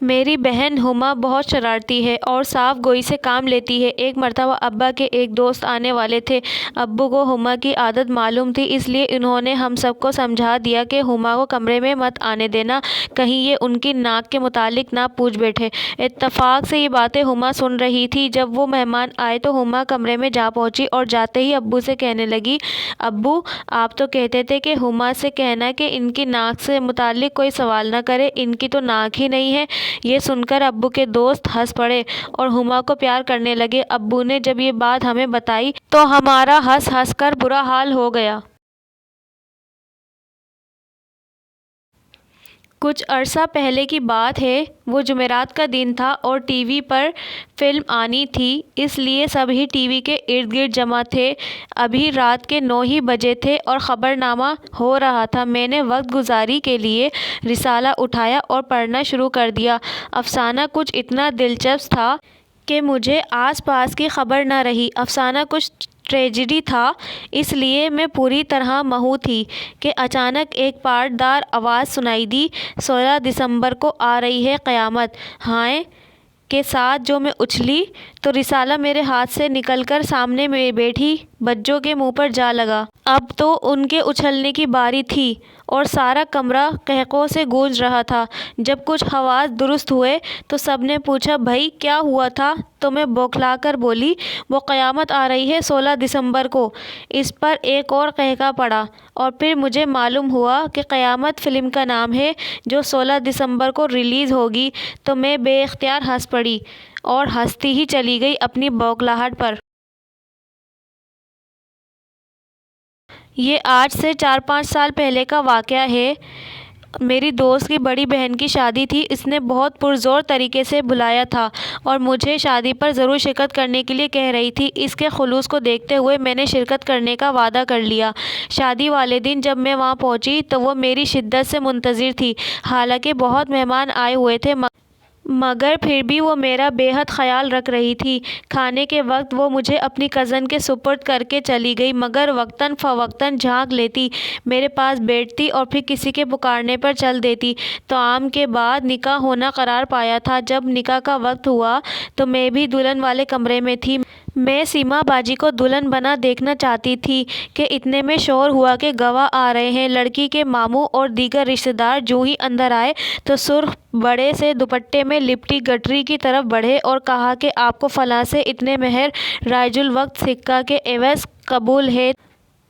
میری بہن ہما بہت شرارتی ہے اور صاف گوئی سے کام لیتی ہے۔ ایک مرتبہ ابا کے ایک دوست آنے والے تھے۔ ابو کو ہما کی عادت معلوم تھی، اس لیے انہوں نے ہم سب کو سمجھا دیا کہ ہما کو کمرے میں مت آنے دینا، کہیں یہ ان کی ناک کے متعلق نہ پوچھ بیٹھے۔ اتفاق سے یہ باتیں ہما سن رہی تھی۔ جب وہ مہمان آئے تو ہما کمرے میں جا پہنچی اور جاتے ہی ابو سے کہنے لگی، ابو آپ تو کہتے تھے کہ ہما سے کہنا کہ ان کی ناک سے متعلق کوئی سوال نہ کرے، ان کی تو ناک ہی نہیں ہے۔ یہ سن کر ابو کے دوست ہنس پڑے اور ہما کو پیار کرنے لگے۔ ابو نے جب یہ بات ہمیں بتائی تو ہمارا ہنس ہنس کر برا حال ہو گیا۔ کچھ عرصہ پہلے کی بات ہے، وہ جمعرات کا دن تھا اور ٹی وی پر فلم آنی تھی، اس لیے سب ہی ٹی وی کے ارد گرد جمع تھے۔ ابھی رات کے 9 ہی بجے تھے اور خبرنامہ ہو رہا تھا۔ میں نے وقت گزاری کے لیے رسالہ اٹھایا اور پڑھنا شروع کر دیا۔ افسانہ کچھ اتنا دلچسپ تھا کہ مجھے آس پاس کی خبر نہ رہی۔ افسانہ کچھ ٹریجڈی تھا، اس لیے میں پوری طرح محو تھی کہ اچانک ایک پاٹ دار آواز سنائی دی، 16 دسمبر کو آ رہی ہے قیامت۔ ہائے کے ساتھ جو میں اچھلی تو رسالہ میرے ہاتھ سے نکل کر سامنے میں بیٹھی بچوں کے منہ پر جا لگا۔ اب تو ان کے اچھلنے کی باری تھی اور سارا کمرہ قہقہوں سے گونج رہا تھا۔ جب کچھ حواس درست ہوئے تو سب نے پوچھا، بھئی کیا ہوا تھا؟ تو میں بوکھلا کر بولی، وہ قیامت آ رہی ہے 16 دسمبر کو۔ اس پر ایک اور قہقہہ پڑا اور پھر مجھے معلوم ہوا کہ قیامت فلم کا نام ہے جو 16 دسمبر کو ریلیز ہوگی۔ تو میں بے اختیار ہنس پڑی اور ہنستی ہی چلی گئی اپنی بوکھلاہٹ پر۔ یہ آج سے 4-5 سال پہلے کا واقعہ ہے۔ میری دوست کی بڑی بہن کی شادی تھی۔ اس نے بہت پرزور طریقے سے بلایا تھا اور مجھے شادی پر ضرور شرکت کرنے کے لیے کہہ رہی تھی۔ اس کے خلوص کو دیکھتے ہوئے میں نے شرکت کرنے کا وعدہ کر لیا۔ شادی والے دن جب میں وہاں پہنچی تو وہ میری شدت سے منتظر تھی۔ حالانکہ بہت مہمان آئے ہوئے تھے مگر پھر بھی وہ میرا بے حد خیال رکھ رہی تھی۔ کھانے کے وقت وہ مجھے اپنی کزن کے سپرد کر کے چلی گئی مگر وقتاً فوقتاً جھانک لیتی، میرے پاس بیٹھتی اور پھر کسی کے پکارنے پر چل دیتی۔ طعام کے بعد نکاح ہونا قرار پایا تھا۔ جب نکاح کا وقت ہوا تو میں بھی دلہن والے کمرے میں تھی۔ میں سیما باجی کو دلہن بنا دیکھنا چاہتی تھی کہ اتنے میں شور ہوا کہ گواہ آ رہے ہیں۔ لڑکی کے ماموں اور دیگر رشتہ دار جوں ہی اندر آئے تو سرخ بڑے سے دوپٹے میں لپٹی گٹری کی طرف بڑھے اور کہا کہ آپ کو فلاں سے اتنے مہر رائج الوقت سکہ کے عوض قبول ہے۔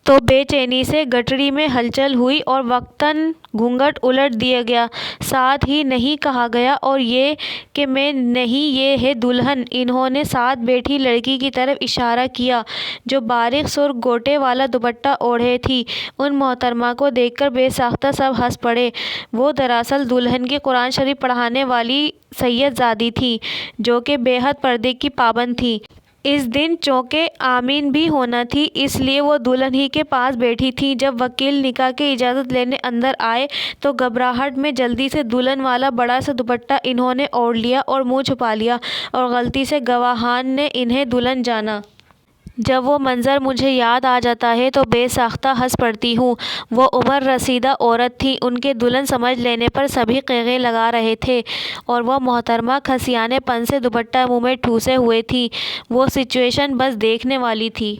تو بے چینی سے گٹری میں ہلچل ہوئی اور وقتاً گھونگھٹ الٹ دیا گیا، ساتھ ہی نہیں کہا گیا اور یہ کہ میں نہیں، یہ ہے دلہن۔ انہوں نے ساتھ بیٹھی لڑکی کی طرف اشارہ کیا جو باریک سرخ گوٹے والا دوپٹہ اوڑھے تھی۔ ان محترمہ کو دیکھ کر بے ساختہ سب ہنس پڑے۔ وہ دراصل دلہن کی قرآن شریف پڑھانے والی سید زادی تھیں جو کہ بے حد پردے کی پابند تھیں۔ اس دن چونکہ آمین بھی ہونا تھی اس لیے وہ دلہن ہی کے پاس بیٹھی تھیں۔ جب وکیل نکاح کی اجازت لینے اندر آئے تو گھبراہٹ میں جلدی سے دلہن والا بڑا سا دوپٹہ انہوں نے اوڑھ لیا اور منہ چھپا لیا اور غلطی سے گواہان نے انہیں دلہن جانا۔ جب وہ منظر مجھے یاد آ جاتا ہے تو بے ساختہ ہنس پڑتی ہوں۔ وہ عمر رسیدہ عورت تھیں، ان کے دلہن سمجھ لینے پر سبھی قیقیں لگا رہے تھے اور وہ محترمہ کھسیانے پن سے دوپٹہ منہ میں ٹھوسے ہوئے تھیں۔ وہ سچویشن بس دیکھنے والی تھی۔